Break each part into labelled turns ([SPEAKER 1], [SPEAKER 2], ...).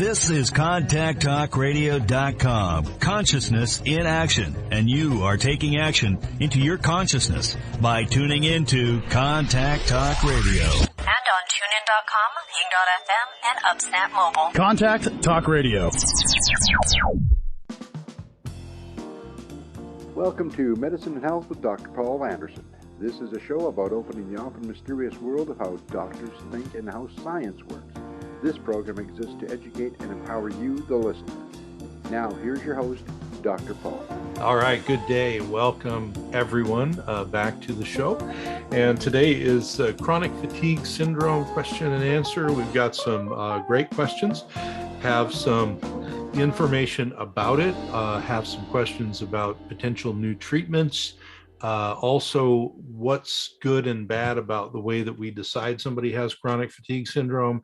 [SPEAKER 1] This is ContactTalkRadio.com. Consciousness in action. And you are taking action into your consciousness by tuning into Contact Talk Radio.
[SPEAKER 2] And on TuneIn.com, Ping.fm, and UpSnap Mobile.
[SPEAKER 3] Contact Talk Radio.
[SPEAKER 4] Welcome to Medicine and Health with Dr. Paul Anderson. This is a show about opening the often mysterious world of how doctors think and how science works. This program exists to educate and empower you, the listener. Now, here's your host, Dr. Paul.
[SPEAKER 5] All right, good day. Welcome, everyone, back to the show. And today is chronic fatigue syndrome question and answer. We've got some great questions, have some information about it, have some questions about potential new treatments, also what's good and bad about the way that we decide somebody has chronic fatigue syndrome.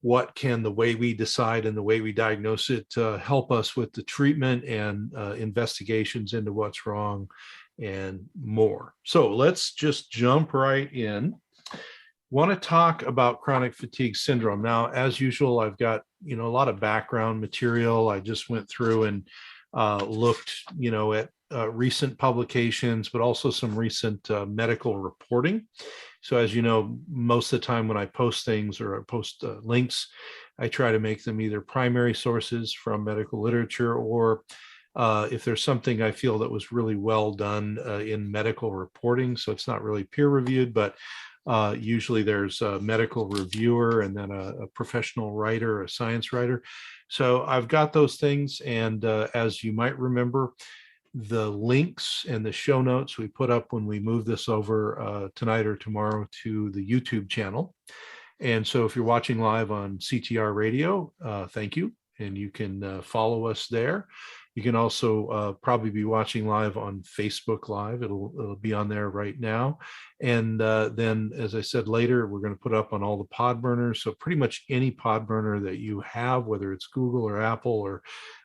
[SPEAKER 5] What can the way we decide and the way we diagnose it help us with the treatment and investigations into what's wrong and more. So let's just jump right in. Want to talk about chronic fatigue syndrome. Now, as usual, I've got a lot of background material. I just went through and looked at recent publications, but also some recent medical reporting. So as you know, most of the time when I post things or I post links, I try to make them either primary sources from medical literature or if there's something I feel that was really well done in medical reporting. So it's not really peer reviewed, but usually there's a medical reviewer and then a professional writer, a science writer. So I've got those things. And as you might remember, the links and the show notes we put up when we move this over tonight or tomorrow to the YouTube channel. And so if you're watching live on CTR Radio, thank you. And you can follow us there. You can also probably be watching live on Facebook Live. It'll be on there right now. And then, as I said later, we're going to put up on all the pod burners. So pretty much any pod burner that you have, whether it's Google or Apple or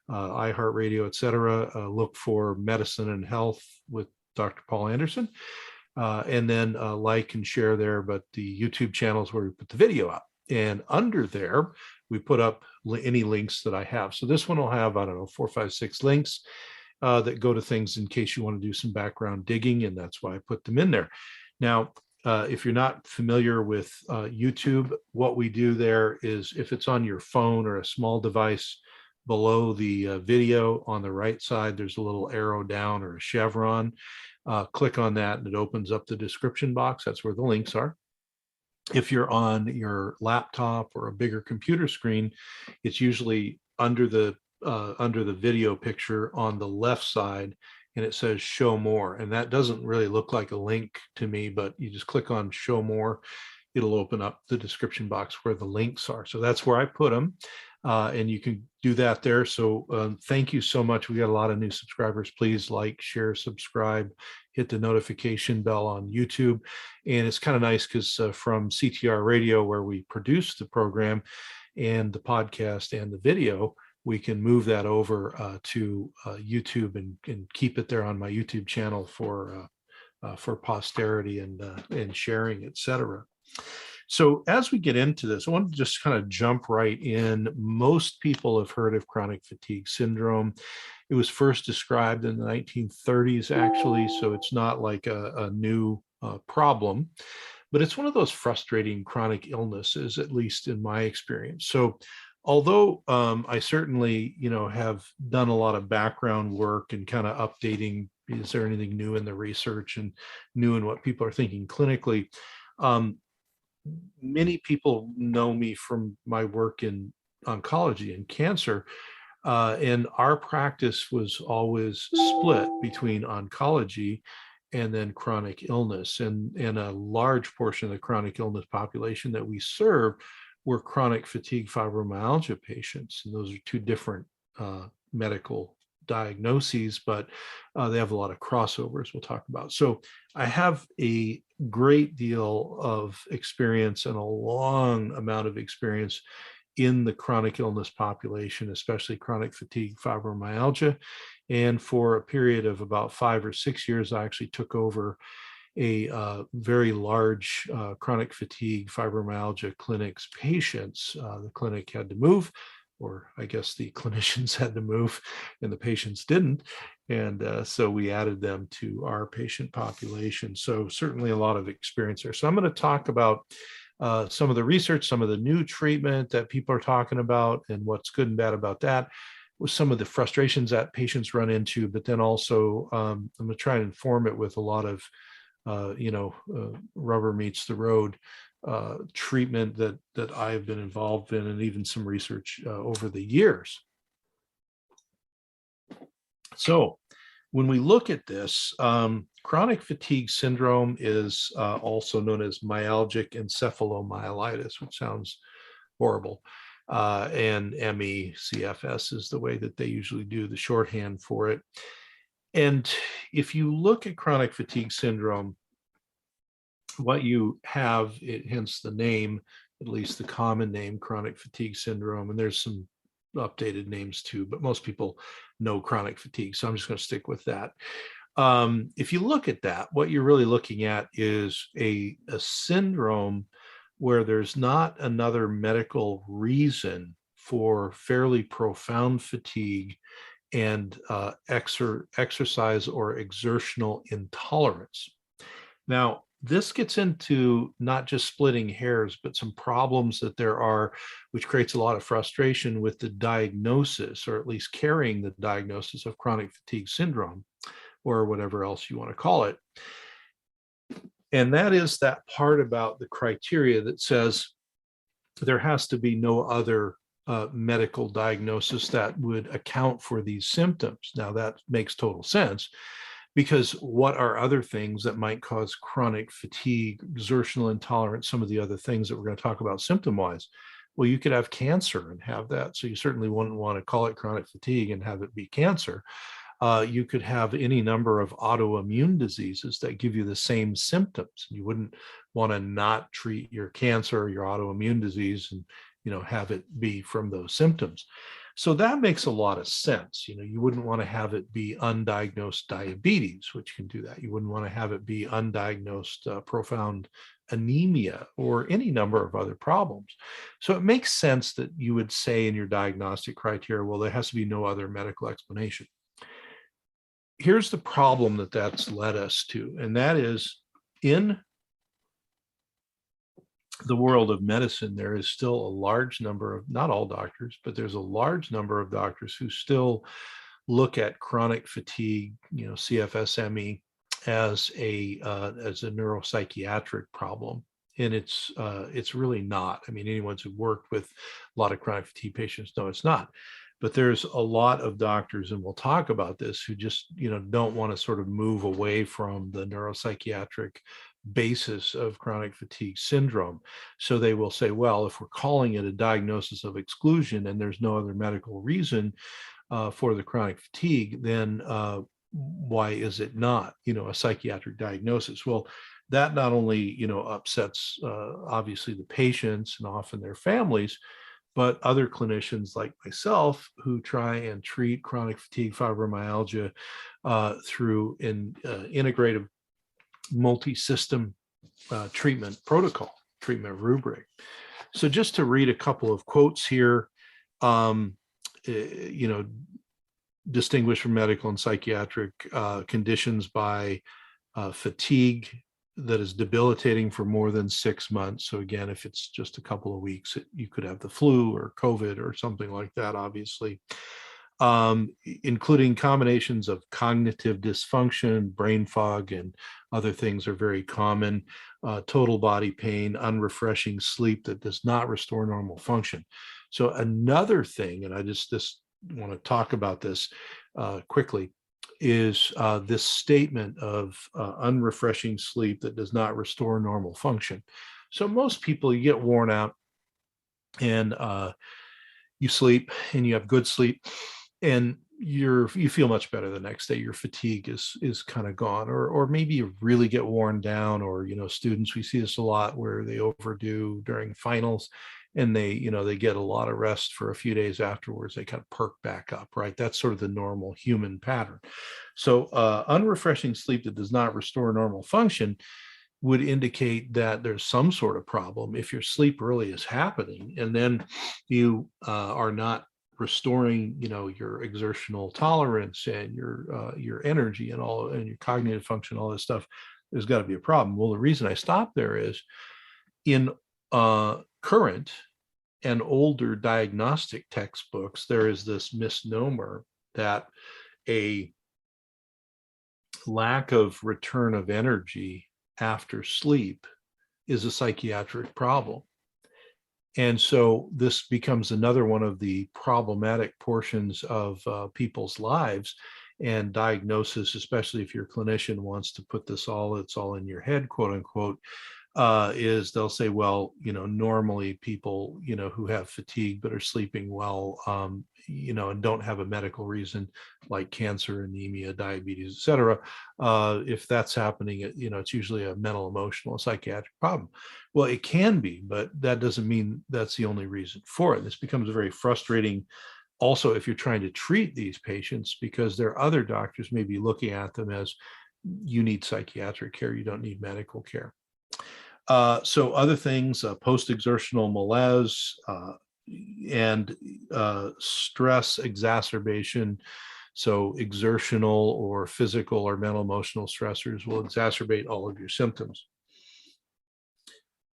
[SPEAKER 5] iHeartRadio, et cetera, look for Medicine and Health with Dr. Paul Anderson. And then like and share there, but the YouTube channel is where we put the video up. And under there, we put up any links that I have. So this one will have, 4, 5, 6 links that go to things in case you want to do some background digging, and that's why I put them in there. Now, if you're not familiar with YouTube, what we do there is if it's on your phone or a small device, below the video on the right side, there's a little arrow down or a chevron. Click on that and it opens up the description box. That's where the links are. If you're on your laptop or a bigger computer screen, it's usually under the video picture on the left side, and it says show more. And that doesn't really look like a link to me, but you just click on show more. It'll open up the description box where the links are. So that's where I put them. And you can do that there. So thank you so much. We got a lot of new subscribers. Please like, share, subscribe, hit the notification bell on YouTube. And it's kind of nice because from CTR Radio, where we produce the program and the podcast and the video, we can move that over to YouTube and keep it there on my YouTube channel for posterity and sharing, etc. So as we get into this, I want to just kind of jump right in. Most people have heard of chronic fatigue syndrome. It was first described in the 1930s, actually, so it's not like a new problem, but it's one of those frustrating chronic illnesses, at least in my experience. So although I certainly, have done a lot of background work and kind of updating, is there anything new in the research and new in what people are thinking clinically, many people know me from my work in oncology and cancer, and our practice was always split between oncology and then chronic illness. And a large portion of the chronic illness population that we serve were chronic fatigue fibromyalgia patients. And those are two different medical diagnoses, but they have a lot of crossovers we'll talk about. So I have a great deal of experience and a long amount of experience in the chronic illness population, especially chronic fatigue fibromyalgia. And for a period of about 5 or 6 years, I actually took over a very large chronic fatigue fibromyalgia clinic's patients. The clinic had to move or I guess the clinicians had to move and the patients didn't. And so we added them to our patient population. So certainly a lot of experience there. So I'm going to talk about some of the research, some of the new treatment that people are talking about and what's good and bad about that, with some of the frustrations that patients run into, but then also I'm going to try and inform it with a lot of, rubber meets the road treatment that I've been involved in, and even some research over the years. So when we look at this, chronic fatigue syndrome is also known as myalgic encephalomyelitis, which sounds horrible. And ME/CFS is the way that they usually do the shorthand for it. And if you look at chronic fatigue syndrome, what you have, hence the name, at least the common name, chronic fatigue syndrome, and there's some updated names too, but most people know chronic fatigue, so I'm just going to stick with that. If you look at that, what you're really looking at is a syndrome where there's not another medical reason for fairly profound fatigue and exercise or exertional intolerance. Now, this gets into not just splitting hairs, but some problems that there are, which creates a lot of frustration with the diagnosis, or at least carrying the diagnosis of chronic fatigue syndrome, or whatever else you want to call it. And that is that part about the criteria that says there has to be no other medical diagnosis that would account for these symptoms. Now, that makes total sense, because what are other things that might cause chronic fatigue, exertional intolerance, some of the other things that we're going to talk about symptom-wise? Well, you could have cancer and have that. So you certainly wouldn't want to call it chronic fatigue and have it be cancer. You could have any number of autoimmune diseases that give you the same symptoms. You wouldn't want to not treat your cancer or your autoimmune disease and have it be from those symptoms. So that makes a lot of sense. You wouldn't want to have it be undiagnosed diabetes, which can do that. You wouldn't want to have it be undiagnosed profound anemia or any number of other problems. So it makes sense that you would say in your diagnostic criteria, well, there has to be no other medical explanation. Here's the problem that's led us to, and that is, in the world of medicine, there is still a large number of, not all doctors, but there's a large number of doctors who still look at chronic fatigue, CFS-ME, as a neuropsychiatric problem. And it's really not. I mean, anyone who's worked with a lot of chronic fatigue patients know it's not. But there's a lot of doctors, and we'll talk about this, who just don't want to sort of move away from the neuropsychiatric basis of chronic fatigue syndrome. So they will say, well, if we're calling it a diagnosis of exclusion and there's no other medical reason for the chronic fatigue, then why is it not a psychiatric diagnosis? Well, that not only upsets obviously the patients and often their families, but other clinicians like myself who try and treat chronic fatigue fibromyalgia through an integrative multi-system treatment protocol, treatment rubric. So just to read a couple of quotes here, distinguished from medical and psychiatric conditions by fatigue that is debilitating for more than 6 months. So again, if it's just a couple of weeks, you could have the flu or COVID or something like that, obviously. Including combinations of cognitive dysfunction, brain fog, and other things are very common. Total body pain, unrefreshing sleep that does not restore normal function. So another thing, and I just want to talk about this quickly, is this statement of unrefreshing sleep that does not restore normal function. So most people, you get worn out and you sleep and you have good sleep and you feel much better the next day. Your fatigue is kind of gone, or maybe you really get worn down, or students, we see this a lot where they overdo during finals and they get a lot of rest for a few days afterwards. They kind of perk back up, right? That's sort of the normal human pattern. So unrefreshing sleep that does not restore normal function, would indicate that there's some sort of problem if your sleep really is happening, and then you are not restoring, your exertional tolerance and your energy and all, and your cognitive function, all this stuff. There's got to be a problem. Well, the reason I stopped there is in current and older diagnostic textbooks, there is this misnomer that a lack of return of energy after sleep is a psychiatric problem. And so this becomes another one of the problematic portions of people's lives, and diagnosis, especially if your clinician wants to put this it's all in your head, quote unquote, is they'll say, well, normally people, who have fatigue but are sleeping well, and don't have a medical reason like cancer, anemia, diabetes, et cetera. If that's happening, it's usually a mental, emotional, psychiatric problem. Well, it can be, but that doesn't mean that's the only reason for it. This becomes very frustrating also if you're trying to treat these patients, because their other doctors may be looking at them as, you need psychiatric care, you don't need medical care. So other things, post-exertional malaise and stress exacerbation. So exertional or physical or mental emotional stressors will exacerbate all of your symptoms.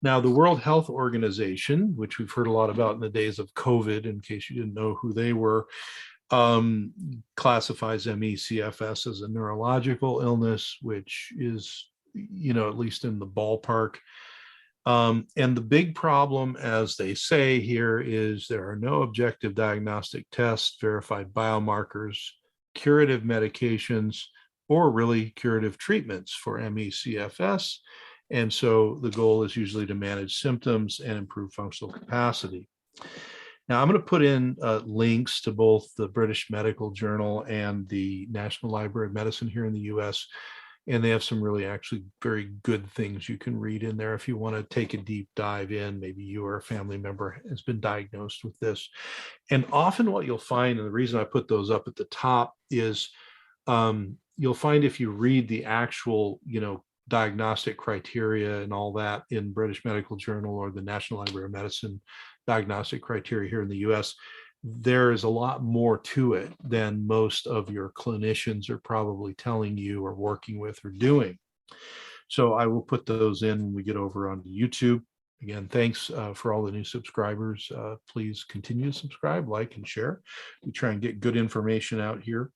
[SPEAKER 5] Now, the World Health Organization, which we've heard a lot about in the days of COVID, in case you didn't know who they were, classifies ME/CFS as a neurological illness, which is, at least in the ballpark. And the big problem, as they say here, is there are no objective diagnostic tests, verified biomarkers, curative medications, or really curative treatments for ME/CFS. And so the goal is usually to manage symptoms and improve functional capacity. Now, I'm going to put in links to both the British Medical Journal and the National Library of Medicine here in the US. And they have some really actually very good things you can read in there if you want to take a deep dive in. Maybe you or a family member has been diagnosed with this. And often what you'll find, and the reason I put those up at the top, is you'll find if you read the actual, diagnostic criteria and all that in British Medical Journal or the National Library of Medicine diagnostic criteria here in the US, there is a lot more to it than most of your clinicians are probably telling you or working with or doing. So I will put those in when we get over onto YouTube. Again, thanks for all the new subscribers. Please continue to subscribe, like, and share. We try and get good information out here.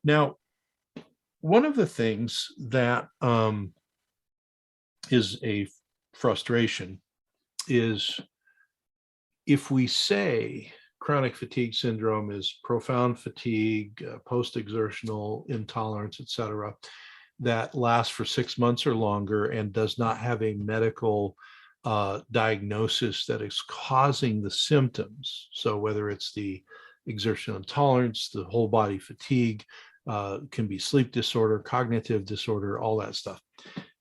[SPEAKER 5] Now, one of the things that is a frustration is if we say chronic fatigue syndrome is profound fatigue, post-exertional intolerance, et cetera, that lasts for 6 months or longer and does not have a medical diagnosis that is causing the symptoms. So whether it's the exertional intolerance, the whole body fatigue, can be sleep disorder, cognitive disorder, all that stuff.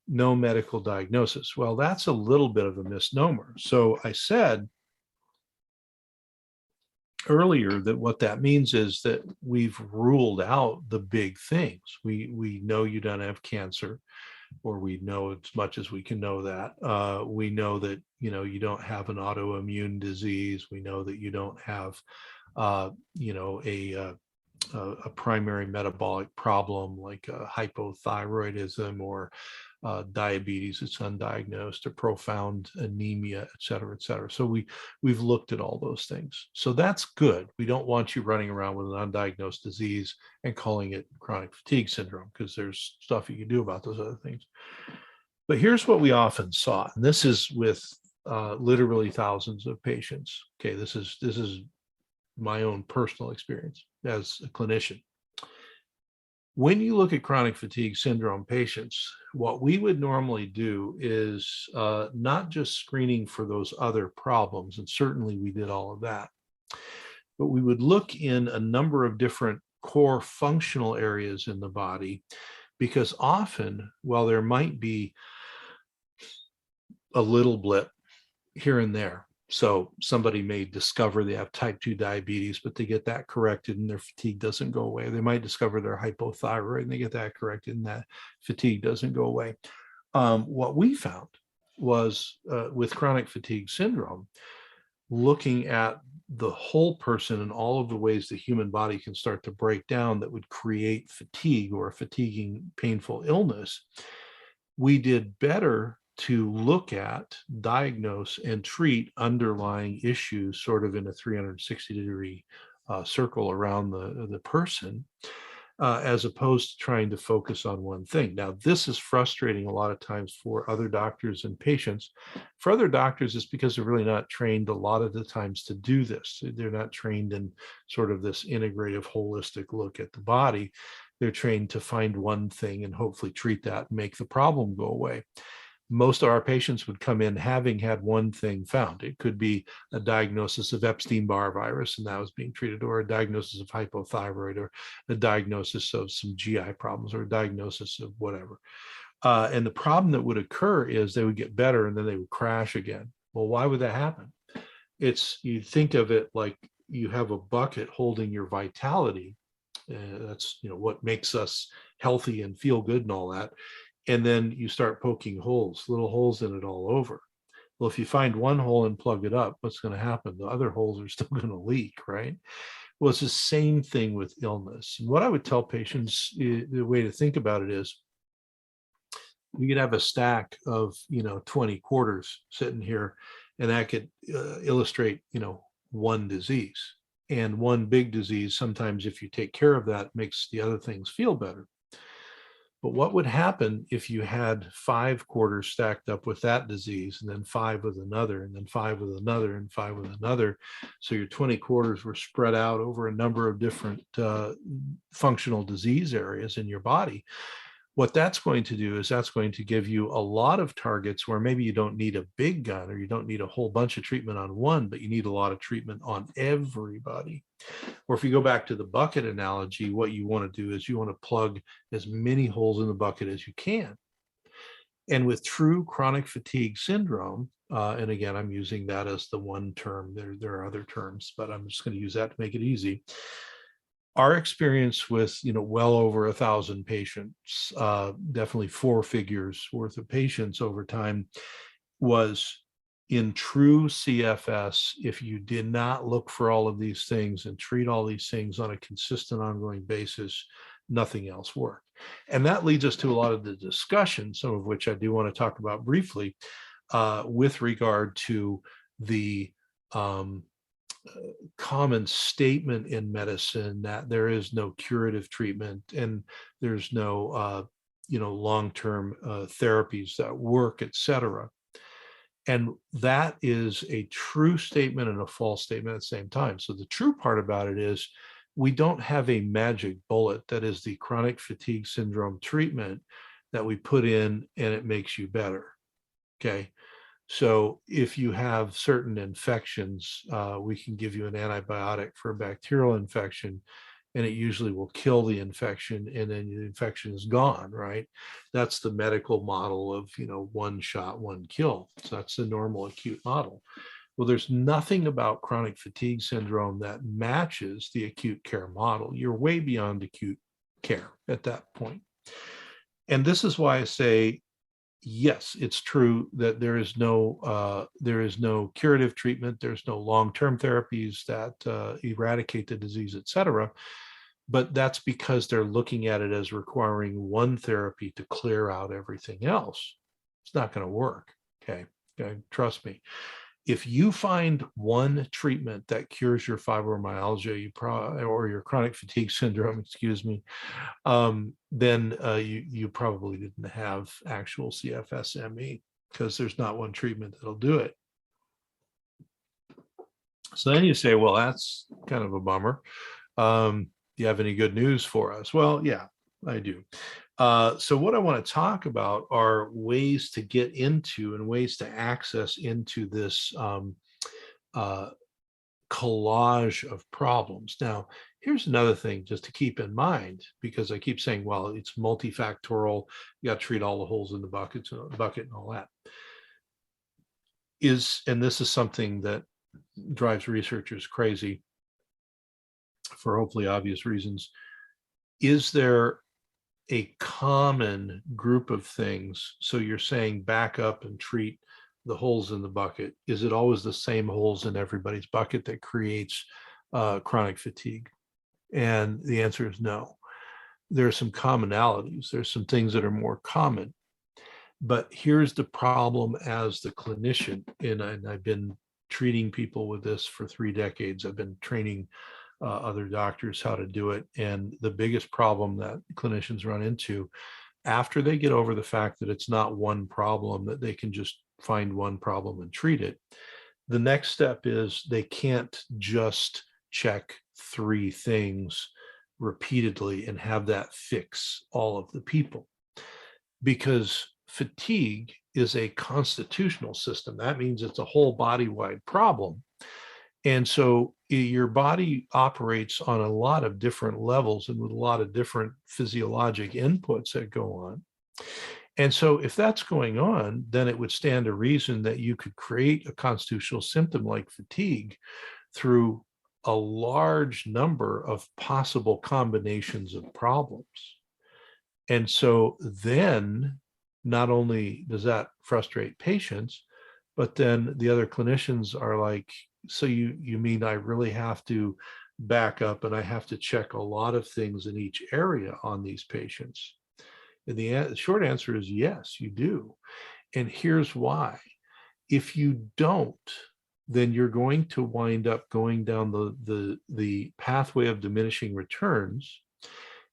[SPEAKER 5] No medical diagnosis. Well, that's a little bit of a misnomer. So I said earlier that what that means is that we've ruled out the big things. We know you don't have cancer, or we know as much as we can know that. We know that you don't have an autoimmune disease. We know that you don't have a primary metabolic problem like hypothyroidism or diabetes that's undiagnosed, or profound anemia, et cetera, et cetera. So we've looked at all those things. So that's good. We don't want you running around with an undiagnosed disease and calling it chronic fatigue syndrome, because there's stuff you can do about those other things. But here's what we often saw, and this is with literally thousands of patients. Okay, this is my own personal experience as a clinician. When you look at chronic fatigue syndrome patients, what we would normally do is not just screening for those other problems, and certainly we did all of that, but we would look in a number of different core functional areas in the body, because often, while there might be a little blip here and there, so somebody may discover they have type 2 diabetes, but they get that corrected and their fatigue doesn't go away. They might discover they're hypothyroid and they get that corrected and that fatigue doesn't go away. What we found was with chronic fatigue syndrome, looking at the whole person and all of the ways the human body can start to break down that would create fatigue or a fatiguing, painful illness, we did better to look at, diagnose, and treat underlying issues sort of in a 360-degree circle around the person, as opposed to trying to focus on one thing. Now, this is frustrating a lot of times for other doctors and patients. For other doctors, it's because they're really not trained a lot of the times to do this. They're not trained in sort of this integrative, holistic look at the body. They're trained to find one thing and hopefully treat that and make the problem go away. Most of our patients would come in having had one thing found. It could be a diagnosis of Epstein-Barr virus, and that was being treated, or a diagnosis of hypothyroid, or a diagnosis of some GI problems, or a diagnosis of whatever. And the problem that would occur is they would get better and then they would crash again. Well, why would that happen? You think of it like you have a bucket holding your vitality. That's what makes us healthy and feel good and all that. And then you start poking holes, little holes in it all over. Well, if you find one hole and plug it up, what's going to happen? The other holes are still going to leak, right? Well, it's the same thing with illness. And what I would tell patients, the way to think about it is, you could have a stack of 20 quarters sitting here, and that could illustrate one disease. And one big disease, sometimes if you take care of that, makes the other things feel better. But what would happen if you had 5 quarters stacked up with that disease, and then 5 with another, and then 5 with another, and 5 with another? So your 20 quarters were spread out over a number of different functional disease areas in your body. What that's going to do is that's going to give you a lot of targets where maybe you don't need a big gun, or you don't need a whole bunch of treatment on one, but you need a lot of treatment on everybody. Or if you go back to the bucket analogy, what you want to do is you want to plug as many holes in the bucket as you can. And with true chronic fatigue syndrome, and again, I'm using that as the one term, there are other terms, but I'm just going to use that to make it easy. Our experience with well over 1,000 patients, definitely 4 figures worth of patients over time, was in true CFS, if you did not look for all of these things and treat all these things on a consistent, ongoing basis, nothing else worked. And that leads us to a lot of the discussion, some of which I do want to talk about briefly, with regard to the common statement in medicine that there is no curative treatment and there's no long-term therapies that work, etc. And that is a true statement and a false statement at the same time. So the true part about it is we don't have a magic bullet that is the chronic fatigue syndrome treatment that we put in and it makes you better. Okay. So if you have certain infections, we can give you an antibiotic for a bacterial infection, and it usually will kill the infection, and then the infection is gone, right? That's the medical model of, one shot, one kill. So that's the normal acute model. Well, there's nothing about chronic fatigue syndrome that matches the acute care model. You're way beyond acute care at that point. And this is why I say, yes, it's true that there is no curative treatment. There's no long-term therapies that eradicate the disease, etc. But that's because they're looking at it as requiring one therapy to clear out everything else. It's not going to work. Okay, trust me. If you find one treatment that cures your fibromyalgia, or your chronic fatigue syndrome, then you probably didn't have actual CFS-ME, because there's not one treatment that'll do it. So then you say, well, that's kind of a bummer. Do you have any good news for us? Well, yeah, I do. So what I want to talk about are ways to get into and ways to access into this collage of problems. Now, here's another thing just to keep in mind, because I keep saying, well, it's multifactorial. You got to treat all the holes in the bucket and all that. And this is something that drives researchers crazy for hopefully obvious reasons. Is there a common group of things? So you're saying back up and treat the holes in the bucket. Is it always the same holes in everybody's bucket that creates chronic fatigue? And the answer is no. There are some commonalities. There's some things that are more common. But here's the problem as the clinician, and I've been treating people with this for 3 decades. I've been training other doctors how to do it. And the biggest problem that clinicians run into after they get over the fact that it's not one problem, that they can just find one problem and treat it, the next step is they can't just check 3 things repeatedly and have that fix all of the people, because fatigue is a constitutional system. That means it's a whole body-wide problem. And so your body operates on a lot of different levels and with a lot of different physiologic inputs that go on. And so if that's going on, then it would stand to reason that you could create a constitutional symptom like fatigue through a large number of possible combinations of problems. And so then not only does that frustrate patients, but then the other clinicians are like, so you mean I really have to back up and I have to check a lot of things in each area on these patients? And the short answer is yes, you do. And here's why. If you don't, then you're going to wind up going down the pathway of diminishing returns.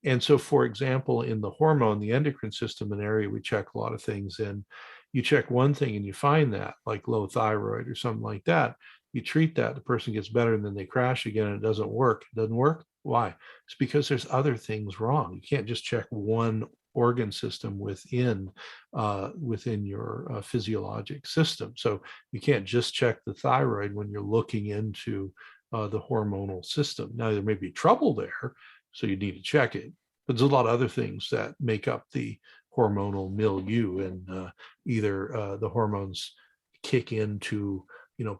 [SPEAKER 5] And so, for example, in the hormone, the endocrine system, an area we check a lot of things in, you check one thing and you find that, like low thyroid or something like that, you treat that, the person gets better, and then they crash again and it doesn't work. It doesn't work. Why? It's because there's other things wrong. You can't just check one organ system within your physiologic system. So you can't just check the thyroid when you're looking into the hormonal system. Now, there may be trouble there, so you need to check it. But there's a lot of other things that make up the hormonal milieu, and either the hormones kick into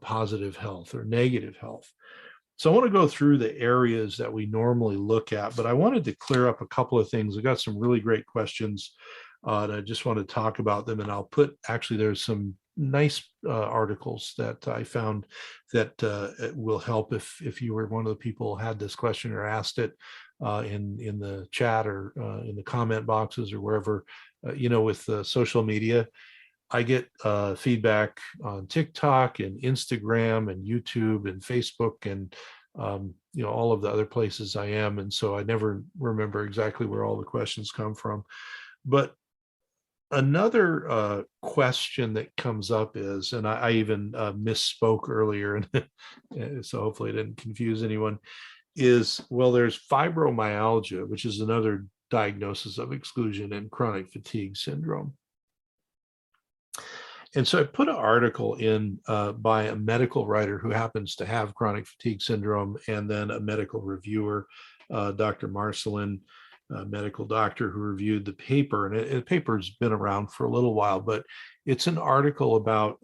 [SPEAKER 5] positive health or negative health. So I want to go through the areas that we normally look at, but I wanted to clear up a couple of things. I got some really great questions, and I just want to talk about them. And I'll put, actually, there's some nice articles that I found that will help if you were one of the people who had this question or asked it in the chat or in the comment boxes or wherever, with social media. I get feedback on TikTok and Instagram and YouTube and Facebook and all of the other places I am. And so I never remember exactly where all the questions come from. But another question that comes up is, and I even misspoke earlier, and so hopefully I didn't confuse anyone, is, well, there's fibromyalgia, which is another diagnosis of exclusion and chronic fatigue syndrome. And so I put an article in by a medical writer who happens to have chronic fatigue syndrome, and then a medical reviewer, Dr. Marcelin, a medical doctor who reviewed the paper. And the paper's been around for a little while, but it's an article about,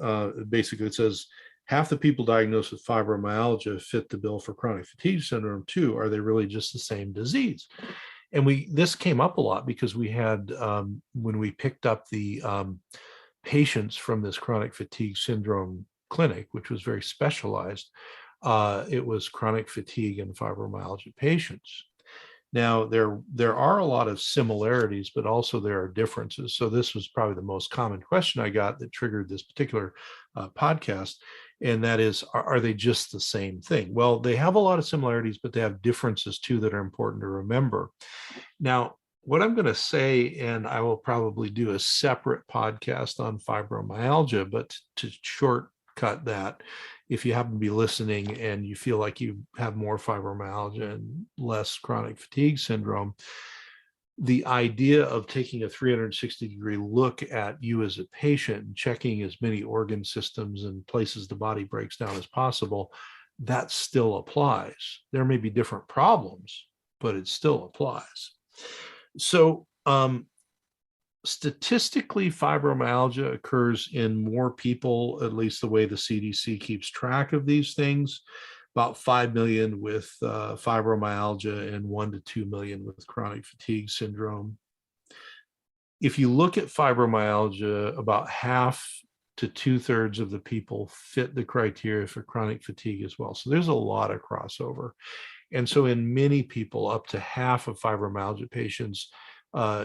[SPEAKER 5] basically it says, half the people diagnosed with fibromyalgia fit the bill for chronic fatigue syndrome too. Are they really just the same disease? And this came up a lot because we had, when we picked up the patients from this chronic fatigue syndrome clinic, which was very specialized, it was chronic fatigue and fibromyalgia patients. Now, there are a lot of similarities, but also there are differences. So this was probably the most common question I got that triggered this particular podcast, and that is, are they just the same thing? Well, they have a lot of similarities, but they have differences too that are important to remember. Now, what I'm going to say, and I will probably do a separate podcast on fibromyalgia, but to shortcut that, if you happen to be listening and you feel like you have more fibromyalgia and less chronic fatigue syndrome, the idea of taking a 360-degree look at you as a patient and checking as many organ systems and places the body breaks down as possible, that still applies. There may be different problems, but it still applies. So statistically, fibromyalgia occurs in more people, at least the way the CDC keeps track of these things, about 5 million with fibromyalgia and 1 to 2 million with chronic fatigue syndrome. if you look at fibromyalgia, about half to 2/3 of the people fit the criteria for chronic fatigue as well. So there's a lot of crossover. And so in many people, up to half of fibromyalgia patients,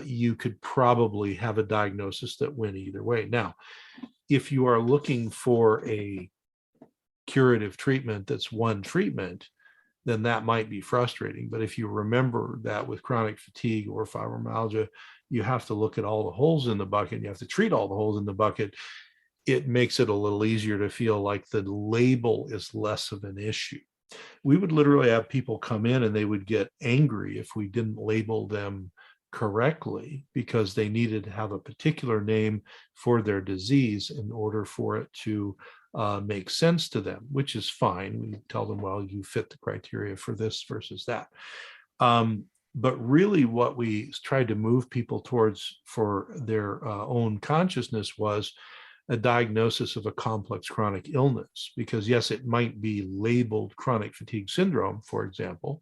[SPEAKER 5] you could probably have a diagnosis that went either way. Now, if you are looking for a curative treatment that's one treatment, then that might be frustrating. But if you remember that with chronic fatigue or fibromyalgia, you have to look at all the holes in the bucket, you have to treat all the holes in the bucket, it makes it a little easier to feel like the label is less of an issue. We would literally have people come in and they would get angry if we didn't label them correctly because they needed to have a particular name for their disease in order for it to make sense to them, which is fine. We tell them, well, you fit the criteria for this versus that. But really what we tried to move people towards for their own consciousness was a diagnosis of a complex chronic illness, because yes, it might be labeled chronic fatigue syndrome, for example,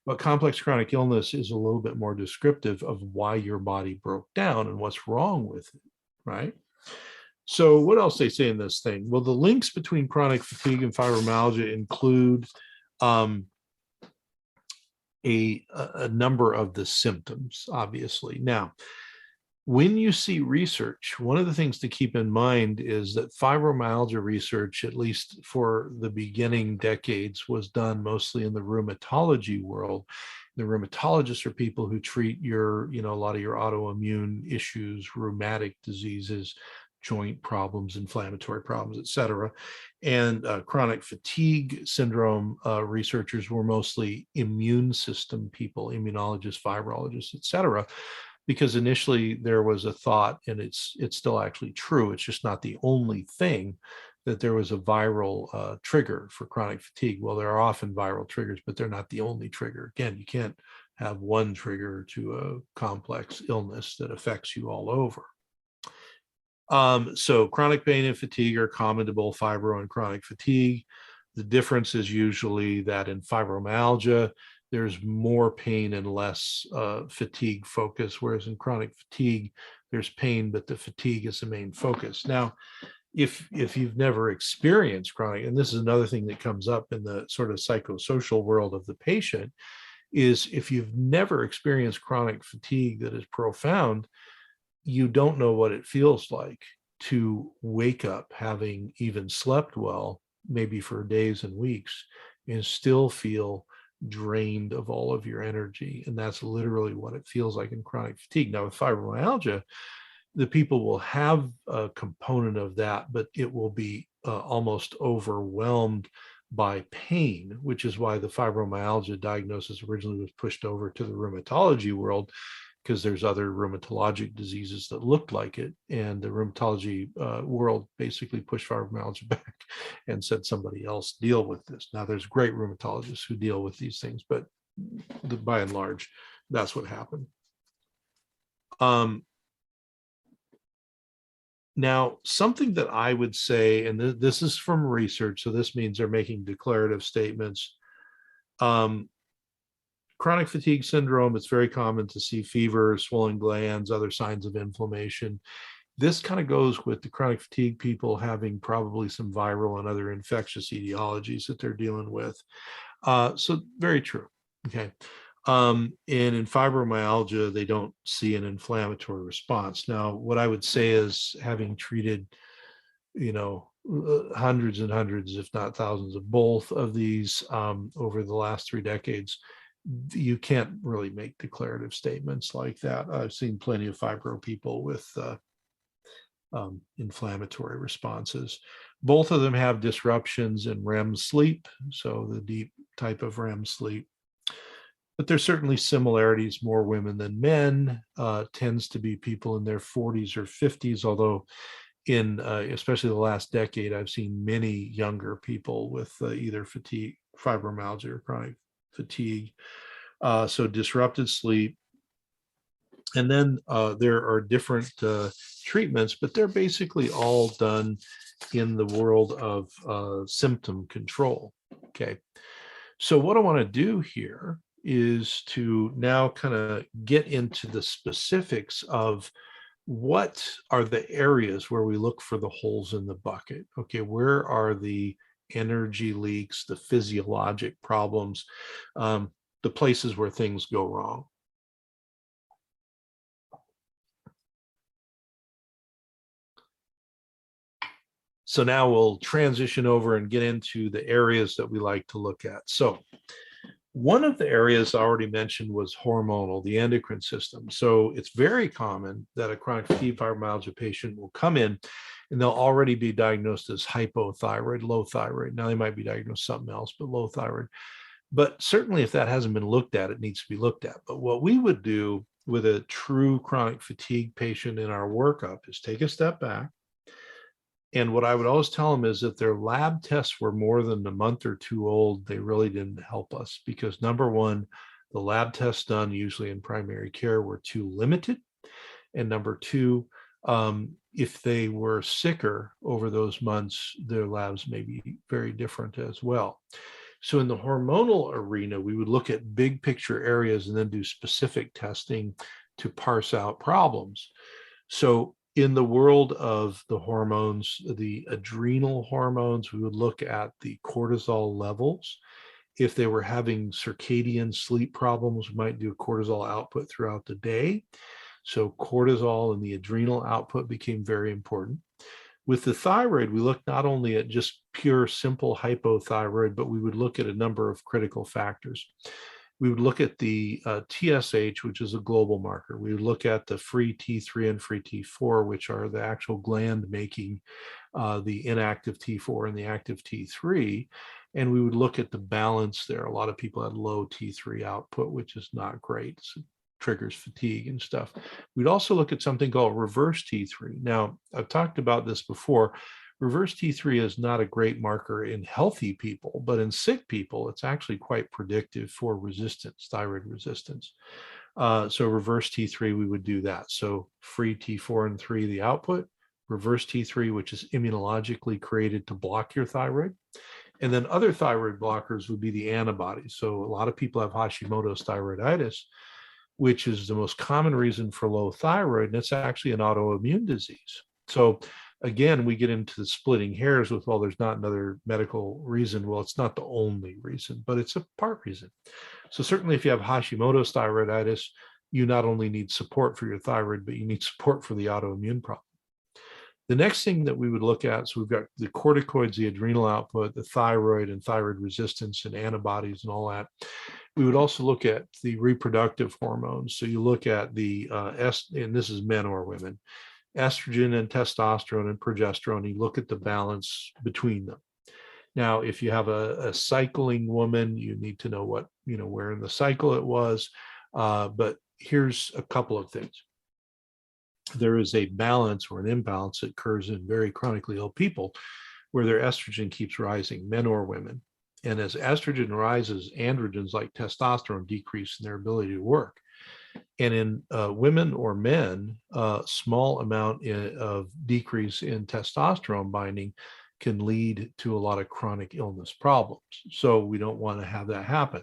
[SPEAKER 5] but complex chronic illness is a little bit more descriptive of why your body broke down and what's wrong with it, right? So what else they say in this thing? Well, the links between chronic fatigue and fibromyalgia include a number of the symptoms, obviously. Now, when you see research, one of the things to keep in mind is that fibromyalgia research, at least for the beginning decades, was done mostly in the rheumatology world. The rheumatologists are people who treat a lot of your autoimmune issues, rheumatic diseases, joint problems, inflammatory problems, et cetera. And chronic fatigue syndrome researchers were mostly immune system people, immunologists, virologists, et cetera. Because initially there was a thought, and it's still actually true, it's just not the only thing, that there was a viral trigger for chronic fatigue. Well, there are often viral triggers, but they're not the only trigger. Again, you can't have one trigger to a complex illness that affects you all over. So chronic pain and fatigue are common to both fibro and chronic fatigue. The difference is usually that in fibromyalgia, there's more pain and less fatigue focus, whereas in chronic fatigue, there's pain, but the fatigue is the main focus. Now, if you've never experienced chronic, and this is another thing that comes up in the sort of psychosocial world of the patient, is if you've never experienced chronic fatigue that is profound, you don't know what it feels like to wake up having even slept well, maybe for days and weeks, and still feel drained of all of your energy. And that's literally what it feels like in chronic fatigue. Now, with fibromyalgia, the people will have a component of that, but it will be almost overwhelmed by pain, which is why the fibromyalgia diagnosis originally was pushed over to the rheumatology world, because there's other rheumatologic diseases that looked like it. And the rheumatology world basically pushed fibromyalgia back and said somebody else deal with this. Now, there's great rheumatologists who deal with these things, but by and large, that's what happened. Now, something that I would say, and this is from research, so this means they're making declarative statements. Chronic fatigue syndrome, it's very common to see fever, swollen glands, other signs of inflammation. This kind of goes with the chronic fatigue people having probably some viral and other infectious etiologies that they're dealing with. So very true. Okay. And in fibromyalgia, they don't see an inflammatory response. Now, what I would say is, having treated, hundreds and hundreds, if not thousands of both of these over the last 3 decades, you can't really make declarative statements like that. I've seen plenty of fibro people with inflammatory responses. Both of them have disruptions in REM sleep, so the deep type of REM sleep. But there's certainly similarities. More women than men, tends to be people in their 40s or 50s, although in especially the last decade, I've seen many younger people with either fatigue, fibromyalgia, or chronic fatigue. So disrupted sleep. And then there are different treatments, but they're basically all done in the world of symptom control. Okay. So what I want to do here is to now kind of get into the specifics of what are the areas where we look for the holes in the bucket? Okay, where are the energy leaks, the physiologic problems, the places where things go wrong? So now we'll transition over and get into the areas that we like to look at. So one of the areas I already mentioned was hormonal, the endocrine system. So it's very common that a chronic fatigue fibromyalgia patient will come in and they'll already be diagnosed as hypothyroid, low thyroid. Now they might be diagnosed something else, but low thyroid. But certainly if that hasn't been looked at, it needs to be looked at. But what we would do with a true chronic fatigue patient in our workup is take a step back. And what I would always tell them is if their lab tests were more than a month or two old, they really didn't help us because number one, the lab tests done usually in primary care were too limited. And number two, if they were sicker over those months, their labs may be very different as well. So in the hormonal arena, we would look at big picture areas and then do specific testing to parse out problems. So in the world of the hormones, the adrenal hormones, we would look at the cortisol levels. If they were having circadian sleep problems, we might do a cortisol output throughout the day. So cortisol and the adrenal output became very important. With the thyroid, we looked not only at just pure simple hypothyroid, but we would look at a number of critical factors. We would look at the TSH, which is a global marker. We would look at the free T3 and free T4, which are the actual gland making the inactive T4 and the active T3. And we would look at the balance there. A lot of people had low T3 output, which is not great. It triggers fatigue and stuff. We'd also look at something called reverse T3. Now, I've talked about this before. Reverse T3 is not a great marker in healthy people, but in sick people, it's actually quite predictive for resistance, thyroid resistance. So reverse T3, we would do that. So free T4 and 3, the output, reverse T3, which is immunologically created to block your thyroid. And then other thyroid blockers would be the antibodies. So a lot of people have Hashimoto's thyroiditis, which is the most common reason for low thyroid, and it's actually an autoimmune disease. So again, we get into the splitting hairs with, well, there's not another medical reason. Well, it's not the only reason, but it's a part reason. So certainly if you have Hashimoto's thyroiditis, you not only need support for your thyroid, but you need support for the autoimmune problem. The next thing that we would look at, so we've got the corticoids, the adrenal output, the thyroid and thyroid resistance and antibodies and all that. We would also look at the reproductive hormones. So you look at the, and this is men or women, estrogen and testosterone and progesterone. You look at the balance between them. Now, if you have a cycling woman, you need to know what, where in the cycle it was. But here's a couple of things. There is a balance or an imbalance that occurs in very chronically ill people where their estrogen keeps rising, men or women. And as estrogen rises, androgens like testosterone decrease in their ability to work. And in women or men, a small amount of decrease in testosterone binding can lead to a lot of chronic illness problems. So we don't want to have that happen.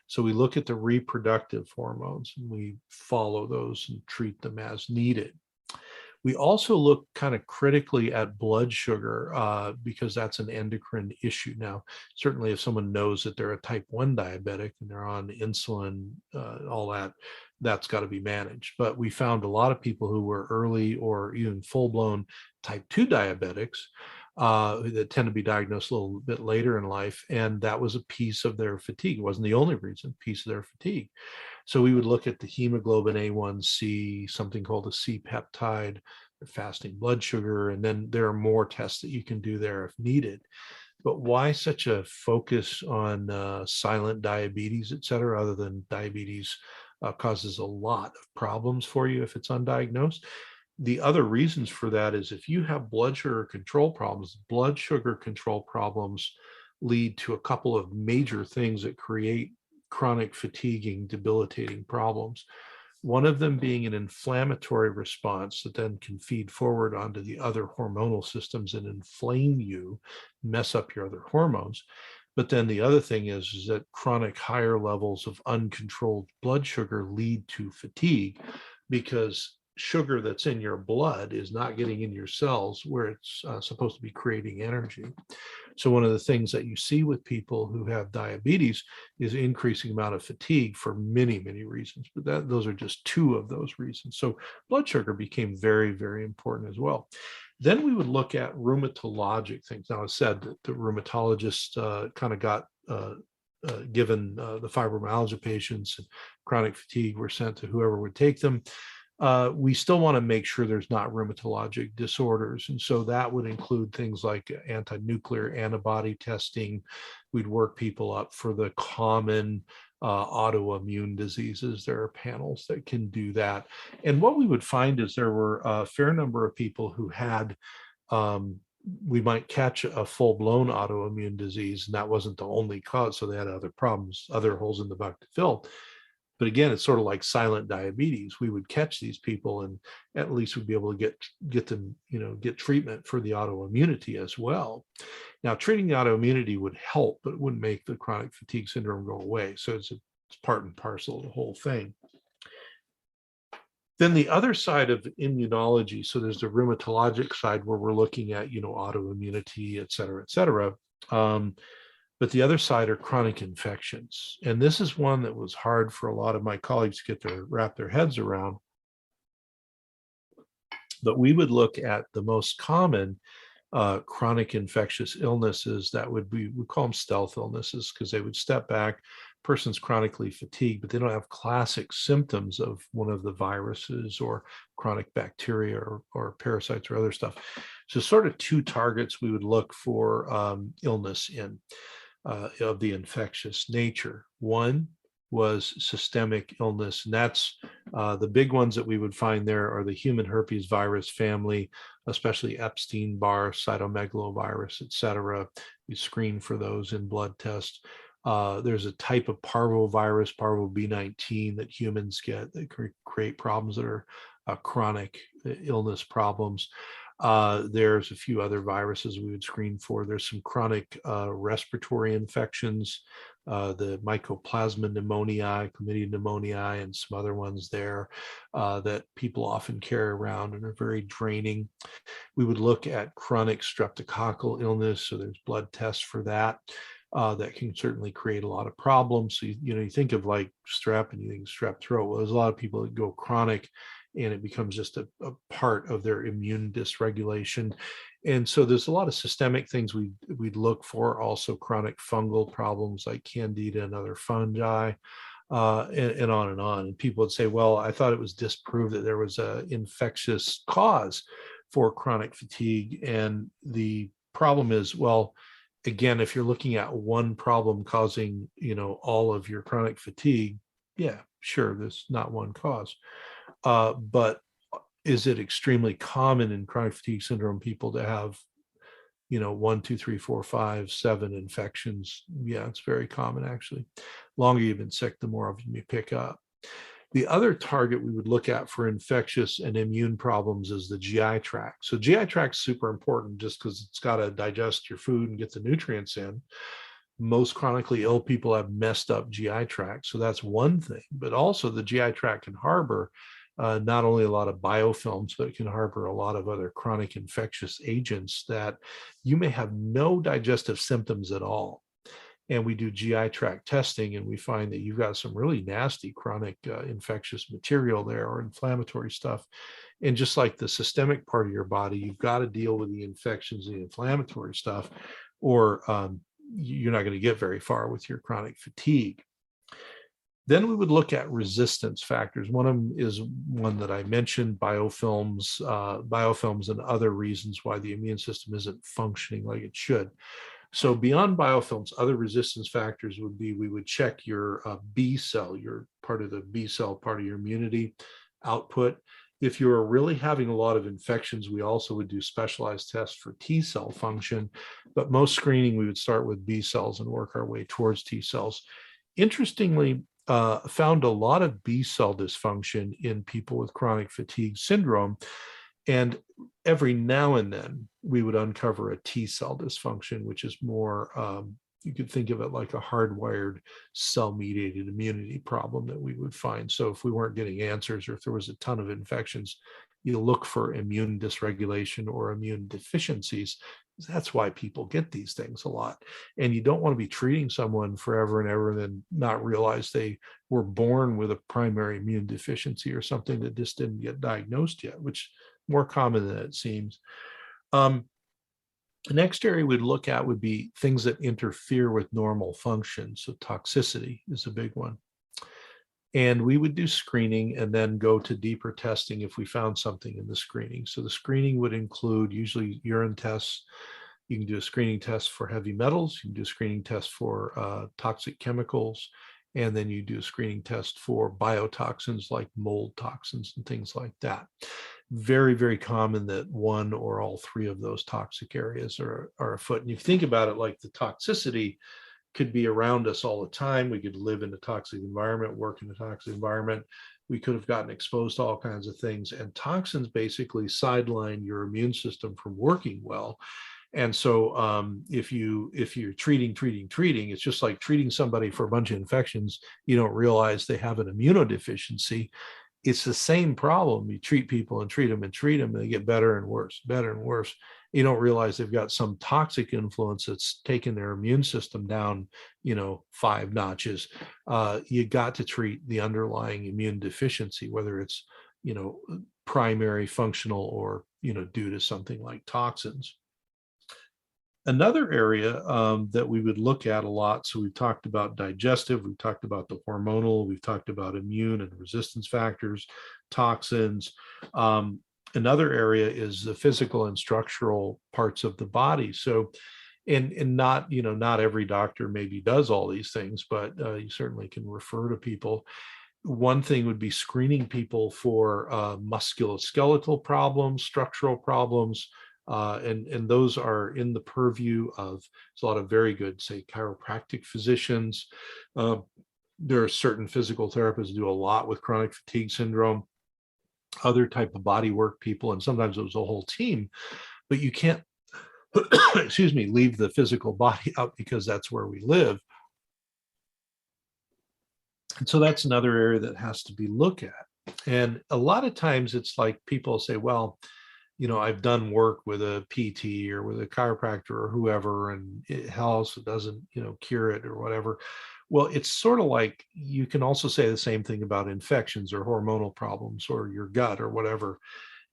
[SPEAKER 5] So we look at the reproductive hormones and we follow those and treat them as needed. We also look kind of critically at blood sugar because that's an endocrine issue. Now, certainly if someone knows that they're a type 1 diabetic and they're on insulin, all that, that's got to be managed. But we found a lot of people who were early or even full-blown type 2 diabetics that tend to be diagnosed a little bit later in life. And that was a piece of their fatigue. It wasn't the only reason, piece of their fatigue. So we would look at the hemoglobin A1C, something called a C-peptide, fasting blood sugar, and then there are more tests that you can do there if needed. But why such a focus on silent diabetes, et cetera, other than diabetes causes a lot of problems for you if it's undiagnosed? The other reasons for that is if you have blood sugar control problems lead to a couple of major things that create chronic fatiguing, debilitating problems. One of them being an inflammatory response that then can feed forward onto the other hormonal systems and inflame you, mess up your other hormones. But then the other thing is that chronic higher levels of uncontrolled blood sugar lead to fatigue because sugar that's in your blood is not getting in your cells where it's supposed to be creating energy. So one of the things that you see with people who have diabetes is increasing amount of fatigue for many, many reasons, but those are just two of those reasons. So blood sugar became very, very important as well. Then we would look at rheumatologic things. Now, I said that the rheumatologist kind of got given the fibromyalgia patients and chronic fatigue were sent to whoever would take them. We still want to make sure there's not rheumatologic disorders. And so that would include things like anti-nuclear antibody testing. We'd work people up for the common autoimmune diseases. There are panels that can do that. And what we would find is there were a fair number of people who had we might catch a full-blown autoimmune disease, and that wasn't the only cause. So they had other problems, other holes in the bucket to fill. But again, it's sort of like silent diabetes. We would catch these people, and at least we'd be able to get them, get treatment for the autoimmunity as well. Now, treating the autoimmunity would help, but it wouldn't make the chronic fatigue syndrome go away. So it's part and parcel of the whole thing. Then the other side of immunology, so there's the rheumatologic side where we're looking at, autoimmunity, et cetera, et cetera. But the other side are chronic infections. And this is one that was hard for a lot of my colleagues to wrap their heads around. But we would look at the most common chronic infectious illnesses that we call them stealth illnesses, because they would step back, person's chronically fatigued, but they don't have classic symptoms of one of the viruses or chronic bacteria or parasites or other stuff. So sort of two targets we would look for illness in of the infectious nature. One was systemic illness, and that's the big ones that we would find there are the human herpes virus family, especially Epstein-Barr, cytomegalovirus, et cetera. We screen for those in blood tests. There's a type of parvovirus, parvo B19, that humans get that create problems that are chronic illness problems. There's a few other viruses we would screen for. There's some chronic respiratory infections, the Mycoplasma pneumoniae, Chlamydia pneumoniae, and some other ones there that people often carry around and are very draining. We would look at chronic streptococcal illness, so there's blood tests for that. That can certainly create a lot of problems. So, you think of like strep and you think strep throat. Well, there's a lot of people that go chronic and it becomes just a part of their immune dysregulation. And so there's a lot of systemic things we'd look for, also chronic fungal problems like candida and other fungi, and on and on. And people would say, well, I thought it was disproved that there was an infectious cause for chronic fatigue. And the problem is, well, again, if you're looking at one problem causing, all of your chronic fatigue, yeah, sure, there's not one cause. But is it extremely common in chronic fatigue syndrome people to have, 1, 2, 3, 4, 5, 7 infections? Yeah, it's very common, actually. The longer you've been sick, the more of them you pick up. The other target we would look at for infectious and immune problems is the GI tract. So GI tract is super important just because it's got to digest your food and get the nutrients in. Most chronically ill people have messed up GI tract. So that's one thing, but also the GI tract can harbor not only a lot of biofilms, but it can harbor a lot of other chronic infectious agents that you may have no digestive symptoms at all. And we do GI tract testing, and we find that you've got some really nasty chronic infectious material there or inflammatory stuff. And just like the systemic part of your body, you've got to deal with the infections and the inflammatory stuff, or you're not going to get very far with your chronic fatigue. Then we would look at resistance factors. One of them is one that I mentioned, biofilms and other reasons why the immune system isn't functioning like it should. So beyond biofilms, other resistance factors would be, we would check your B cell, your part of the B cell, part of your immunity output. If you're really having a lot of infections, we also would do specialized tests for T cell function, but most screening, we would start with B cells and work our way towards T cells. Interestingly, found a lot of B cell dysfunction in people with chronic fatigue syndrome. And every now and then we would uncover a T cell dysfunction, which is more, you could think of it like a hardwired cell-mediated immunity problem that we would find. So if we weren't getting answers, or if there was a ton of infections, you look for immune dysregulation or immune deficiencies. That's why people get these things a lot. And you don't want to be treating someone forever and ever and then not realize they were born with a primary immune deficiency or something that just didn't get diagnosed yet, which is more common than it seems. The next area we'd look at would be things that interfere with normal function. So toxicity is a big one. And we would do screening and then go to deeper testing if we found something in the screening. So the screening would include usually urine tests. You can do a screening test for heavy metals. You can do a screening test for toxic chemicals. And then you do a screening test for biotoxins like mold toxins and things like that. Very, very common that one or all three of those toxic areas are afoot. And you think about it like the toxicity could be around us all the time. We could live in a toxic environment, work in a toxic environment. We could have gotten exposed to all kinds of things. And toxins basically sideline your immune system from working well. And so if you're treating, it's just like treating somebody for a bunch of infections. You don't realize they have an immunodeficiency. It's the same problem. You treat people and treat them and treat them, and they get better and worse, better and worse. You don't realize they've got some toxic influence that's taken their immune system down, 5 notches. You got to treat the underlying immune deficiency, whether it's, primary, functional, or, due to something like toxins. Another area that we would look at a lot, so we've talked about digestive, we've talked about the hormonal, we've talked about immune and resistance factors, toxins. Another area is the physical and structural parts of the body. So, and not, not every doctor maybe does all these things, but you certainly can refer to people. One thing would be screening people for musculoskeletal problems, structural problems, and those are in the purview of a lot of very good, say, chiropractic physicians. There are certain physical therapists who do a lot with chronic fatigue syndrome, other type of body work people, and sometimes it was a whole team, but you can't, leave the physical body out because that's where we live. And so that's another area that has to be looked at. And a lot of times it's like people say, well, I've done work with a PT or with a chiropractor or whoever, and it helps, it doesn't, cure it or whatever. Well, it's sort of like you can also say the same thing about infections or hormonal problems or your gut or whatever.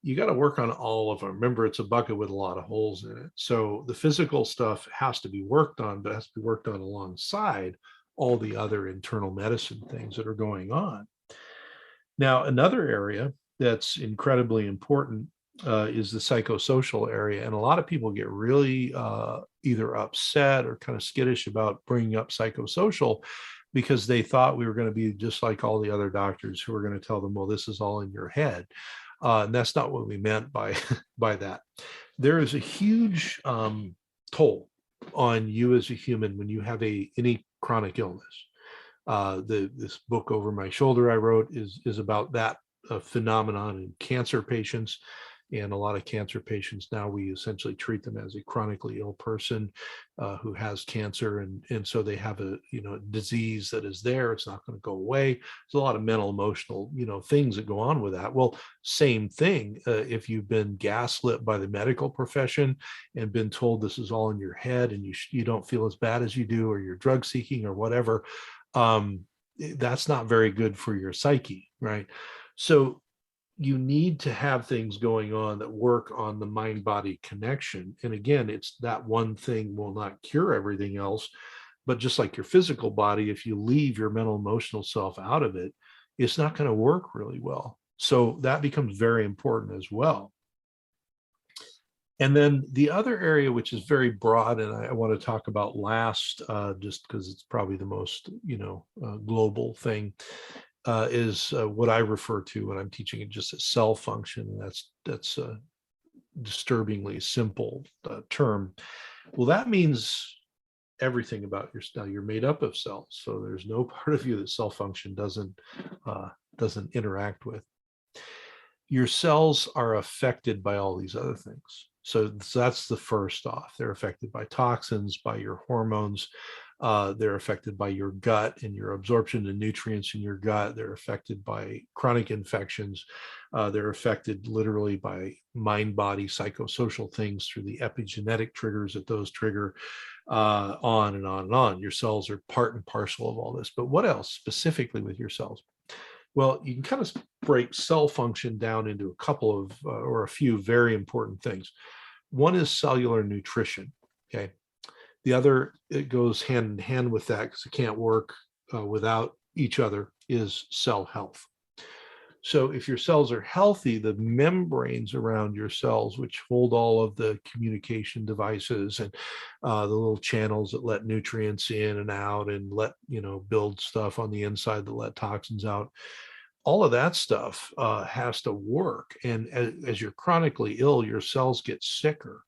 [SPEAKER 5] You got to work on all of them. Remember, it's a bucket with a lot of holes in it. So the physical stuff has to be worked on, but it has to be worked on alongside all the other internal medicine things that are going on. Now, another area that's incredibly important is the psychosocial area. And a lot of people get really either upset or kind of skittish about bringing up psychosocial because they thought we were going to be just like all the other doctors who were going to tell them, well, this is all in your head. And that's not what we meant by that. There is a huge toll on you as a human when you have any chronic illness. This book Over My Shoulder I wrote is about that phenomenon in cancer patients. And a lot of cancer patients now, we essentially treat them as a chronically ill person who has cancer. And so they have a disease that is there. It's not going to go away. There's a lot of mental, emotional, things that go on with that. Well, same thing. If you've been gaslit by the medical profession and been told this is all in your head and you don't feel as bad as you do, or you're drug seeking or whatever, that's not very good for your psyche, right? So you need to have things going on that work on the mind-body connection. And again, it's that one thing will not cure everything else, but just like your physical body, if you leave your mental, emotional self out of it, it's not going to work really well. So that becomes very important as well. And then the other area, which is very broad, and I want to talk about last, just because it's probably the most, global thing, is what I refer to when I'm teaching it just as cell function. And that's a disturbingly simple term. Well, that means everything about your cell. You're made up of cells, so there's no part of you that cell function doesn't interact with. Your cells are affected by all these other things. So that's the first off. They're affected by toxins, by your hormones, They're affected by your gut and your absorption of nutrients in your gut. They're affected by chronic infections. They're affected literally by mind-body psychosocial things through the epigenetic triggers that those trigger, on and on and on. Your cells are part and parcel of all this. But what else specifically with your cells? Well, you can kind of break cell function down into a couple of, or a few very important things. One is cellular nutrition, okay? The other, it goes hand in hand with that because it can't work without each other, is cell health. So if your cells are healthy, the membranes around your cells, which hold all of the communication devices and the little channels that let nutrients in and out and let, build stuff on the inside that let toxins out, all of that stuff has to work. And as you're chronically ill, your cells get sicker.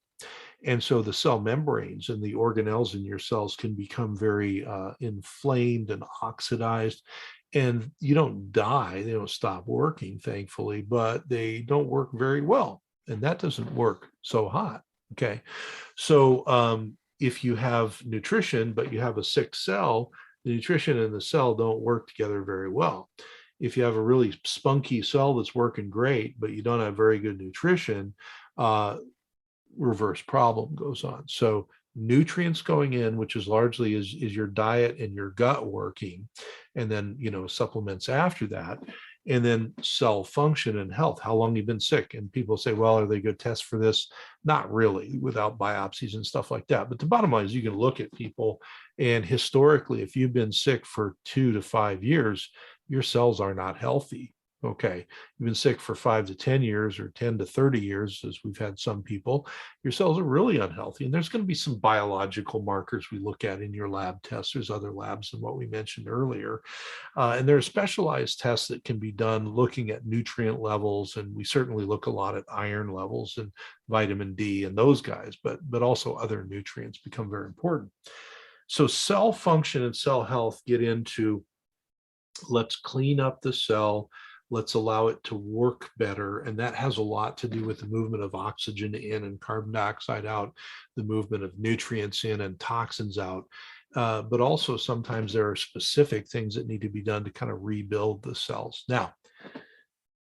[SPEAKER 5] And so the cell membranes and the organelles in your cells can become very inflamed and oxidized. And you don't die, they don't stop working, thankfully, but they don't work very well. And that doesn't work so hot. Okay. So if you have nutrition, but you have a sick cell, the nutrition and the cell don't work together very well. If you have a really spunky cell that's working great, but you don't have very good nutrition, reverse problem goes on. So nutrients going in, which is largely is your diet and your gut working, and then supplements after that, and then cell function and health. How long you've been sick? And people say, well, are they good tests for this? Not really, without biopsies and stuff like that. But the bottom line is you can look at people, and historically, if you've been sick for 2 to 5 years, your cells are not healthy. Okay, you've been sick for 5 to 10 years or 10 to 30 years, as we've had some people, your cells are really unhealthy. And there's going to be some biological markers we look at in your lab tests. There's other labs than what we mentioned earlier. And there are specialized tests that can be done looking at nutrient levels. And we certainly look a lot at iron levels and vitamin D and those guys, but also other nutrients become very important. So cell function and cell health get into, let's clean up the cell. Let's allow it to work better. And that has a lot to do with the movement of oxygen in and carbon dioxide out, the movement of nutrients in and toxins out. But also sometimes there are specific things that need to be done to kind of rebuild the cells. Now,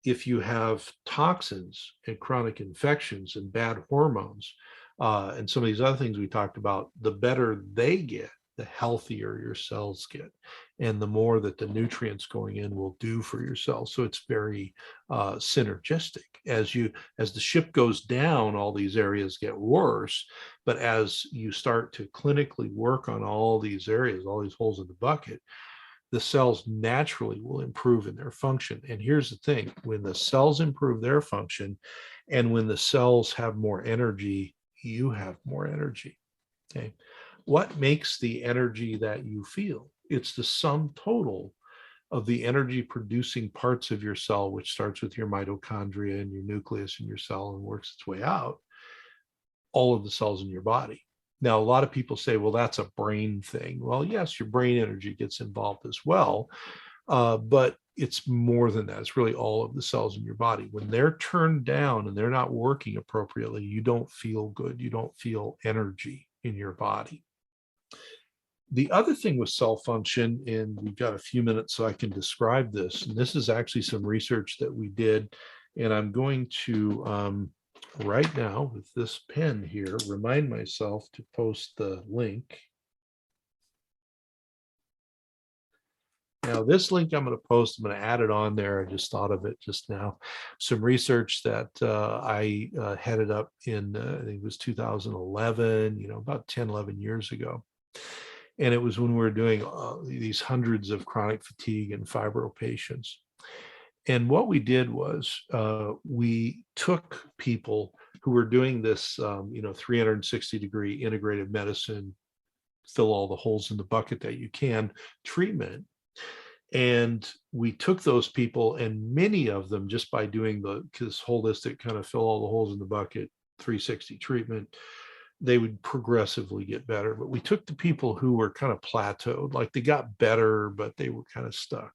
[SPEAKER 5] if you have toxins and chronic infections and bad hormones, and some of these other things we talked about, the better they get, the healthier your cells get, and the more that the nutrients going in will do for your cells. So it's very synergistic. As the ship goes down, all these areas get worse. But as you start to clinically work on all these areas, all these holes in the bucket, the cells naturally will improve in their function. And here's the thing: when the cells improve their function, and when the cells have more energy, you have more energy. Okay. What makes the energy that you feel? It's the sum total of the energy producing parts of your cell, which starts with your mitochondria and your nucleus in your cell and works its way out, all of the cells in your body. Now, a lot of people say, well, that's a brain thing. Well, yes, your brain energy gets involved as well, but it's more than that. It's really all of the cells in your body. When they're turned down and they're not working appropriately, you don't feel good. You don't feel energy in your body. The other thing with cell function, and we've got a few minutes so I can describe this, and this is actually some research that we did, and I'm going to, right now with this pen here, remind myself to post the link. Now, this link I'm going to post, I'm going to add it on there. I just thought of it just now. Some research that I headed up in, I think it was 2011, about 10, 11 years ago. And it was when we were doing these hundreds of chronic fatigue and fibro patients. And what we did was we took people who were doing this, 360-degree integrative medicine, fill all the holes in the bucket that you can treatment. And we took those people, and many of them, just by doing this holistic kind of fill all the holes in the bucket 360 treatment, they would progressively get better. But we took the people who were kind of plateaued, like they got better, but they were kind of stuck.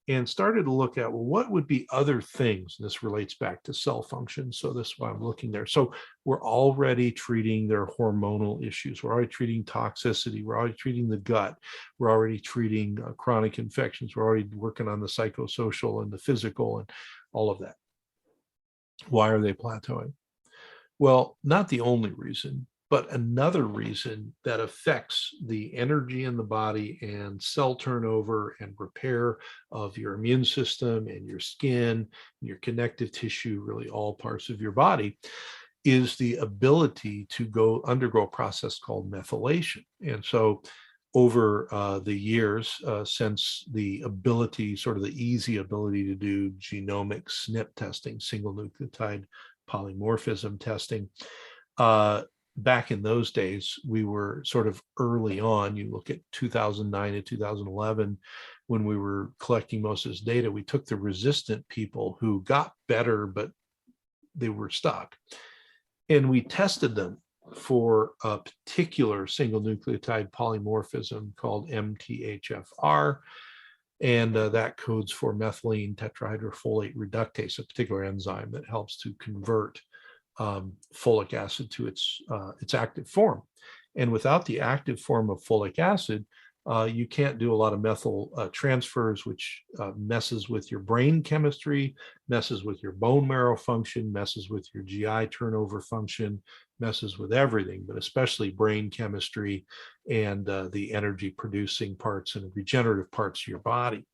[SPEAKER 5] and started to look at, well, what would be other things? And this relates back to cell function. So this is why I'm looking there. So we're already treating their hormonal issues. We're already treating toxicity. We're already treating the gut. We're already treating chronic infections. We're already working on the psychosocial and the physical and all of that. Why are they plateauing? Well, not the only reason, but another reason that affects the energy in the body and cell turnover and repair of your immune system and your skin, and your connective tissue, really all parts of your body, is the ability to undergo a process called methylation. And so over the years, since the ability, sort of the easy ability to do genomic SNP testing, single nucleotide polymorphism testing, back in those days, we were sort of early on. You look at 2009 and 2011, when we were collecting most of this data, we took the resistant people who got better, but they were stuck. And we tested them for a particular single nucleotide polymorphism called MTHFR. And that codes for methylene tetrahydrofolate reductase, a particular enzyme that helps to convert folic acid to its active form. And without the active form of folic acid, you can't do a lot of methyl transfers, which messes with your brain chemistry, messes with your bone marrow function, messes with your GI turnover function, messes with everything, but especially brain chemistry and the energy producing parts and regenerative parts of your body.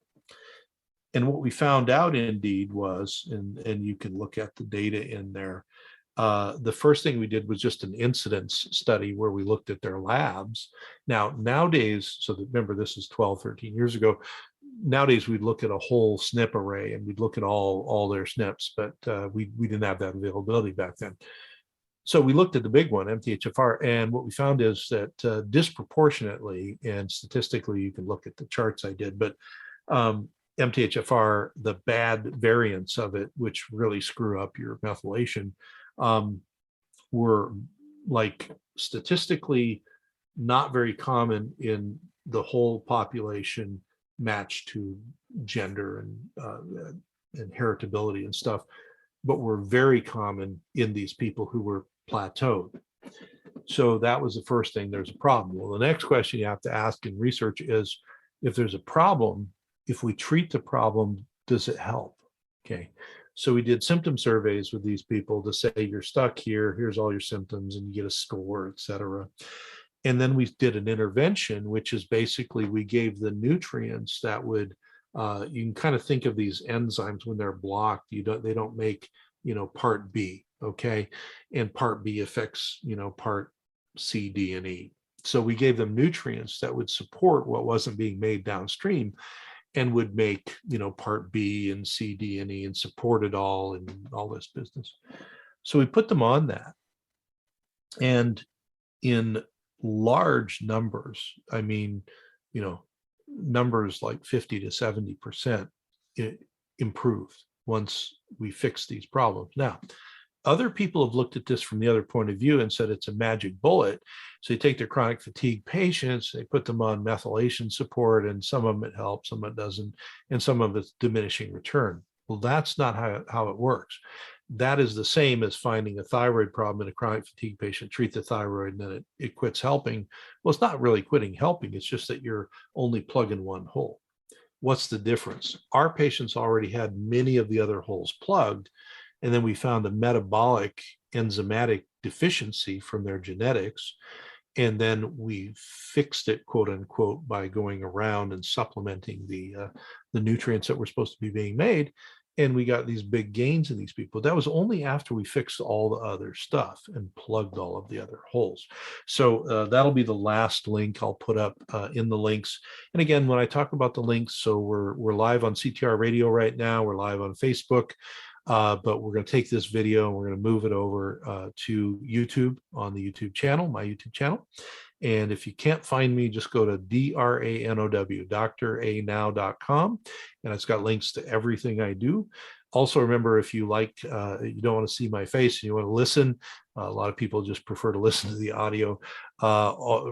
[SPEAKER 5] And what we found out indeed was, and you can look at the data in there, the first thing we did was just an incidence study where we looked at their labs. Now, nowadays, so remember this is 12, 13 years ago, nowadays we'd look at a whole SNP array and we'd look at all their SNPs, but we didn't have that availability back then. So we looked at the big one, MTHFR, and what we found is that disproportionately, and statistically, you can look at the charts I did, but MTHFR, the bad variants of it, which really screw up your methylation, were like statistically not very common in the whole population matched to gender and heritability and stuff, but were very common in these people who were plateaued. So that was the first thing. There's a problem. Well, the next question you have to ask in research is, if there's a problem, if we treat the problem, does it help? Okay. So we did symptom surveys with these people to say, you're stuck here, here's all your symptoms, and you get a score, et cetera. And then we did an intervention, which is basically we gave the nutrients that would, you can kind of think of these enzymes when they're blocked, they don't make, part B, okay? And part B affects, part C, D, and E. So we gave them nutrients that would support what wasn't being made downstream and would make, part B and C, D, and E and support it all and all this business. So we put them on that. And in large numbers, I mean, numbers like 50 to 70% improved once we fixed these problems. Now, other people have looked at this from the other point of view and said it's a magic bullet. So you take their chronic fatigue patients, they put them on methylation support, and some of them it helps, some of it doesn't, and some of it's diminishing return. Well, that's not how it works. That is the same as finding a thyroid problem in a chronic fatigue patient, treat the thyroid, and then it quits helping. Well, it's not really quitting helping. It's just that you're only plugging one hole. What's the difference? Our patients already had many of the other holes plugged, and then we found a metabolic enzymatic deficiency from their genetics. And then we fixed it, quote unquote, by going around and supplementing the nutrients that were supposed to be being made. And we got these big gains in these people. That was only after we fixed all the other stuff and plugged all of the other holes. So that'll be the last link I'll put up in the links. And again, when I talk about the links, so we're live on CTR Radio right now. We're live on Facebook. But we're going to take this video and we're going to move it over to YouTube on the YouTube channel, my YouTube channel. And if you can't find me, just go to DRANOW, dranow.com, and it's got links to everything I do. Also, remember, if you like, you don't want to see my face and you want to listen, a lot of people just prefer to listen to the audio.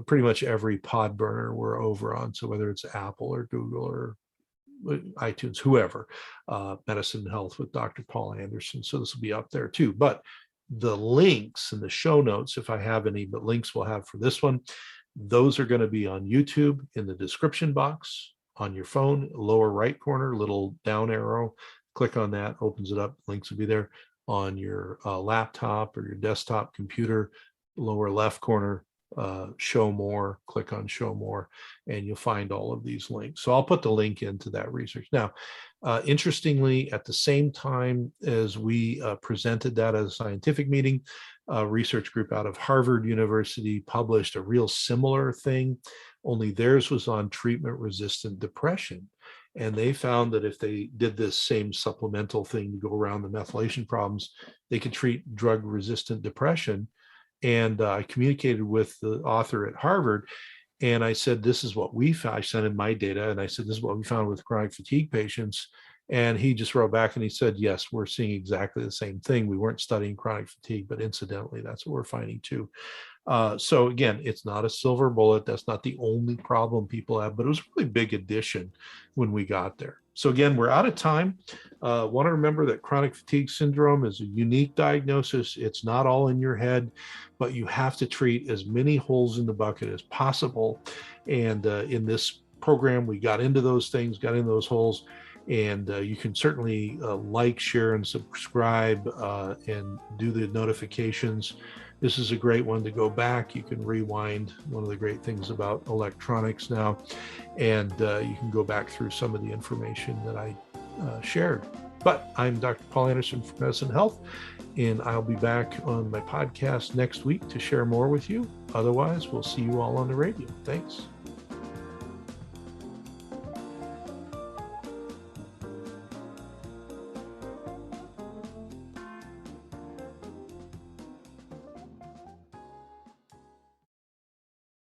[SPEAKER 5] Pretty much every pod burner we're over on. So whether it's Apple or Google or iTunes, whoever, Medicine and Health with Dr. Paul Anderson. So this will be up there too. But the links and the show notes, if I have any, but links we'll have for this one, those are going to be on YouTube in the description box on your phone, lower right corner, little down arrow. Click on that, opens it up. Links will be there on your laptop or your desktop computer, lower left corner, show more, click on show more, and you'll find all of these links. So I'll put the link into that research. Now, interestingly, at the same time as we presented that at a scientific meeting, a research group out of Harvard University published a real similar thing, only theirs was on treatment-resistant depression. And they found that if they did this same supplemental thing to go around the methylation problems, they could treat drug-resistant depression. And I communicated with the author at Harvard, and I said, this is what we found. I sent in my data, and I said, this is what we found with chronic fatigue patients. And he just wrote back and he said, yes, we're seeing exactly the same thing. We weren't studying chronic fatigue, but incidentally, that's what we're finding too. So again, it's not a silver bullet. That's not the only problem people have, but it was a really big addition when we got there. So again, we're out of time. Want to remember that chronic fatigue syndrome is a unique diagnosis. It's not all in your head, but you have to treat as many holes in the bucket as possible. And in this program, we got into those things, got into those holes. And you can certainly like, share, and subscribe and do the notifications. This is a great one to go back. You can rewind, one of the great things about electronics now, and you can go back through some of the information that I shared. But I'm Dr. Paul Anderson from Medicine and Health, and I'll be back on my podcast next week to share more with you. Otherwise, we'll see you all on the radio. Thanks.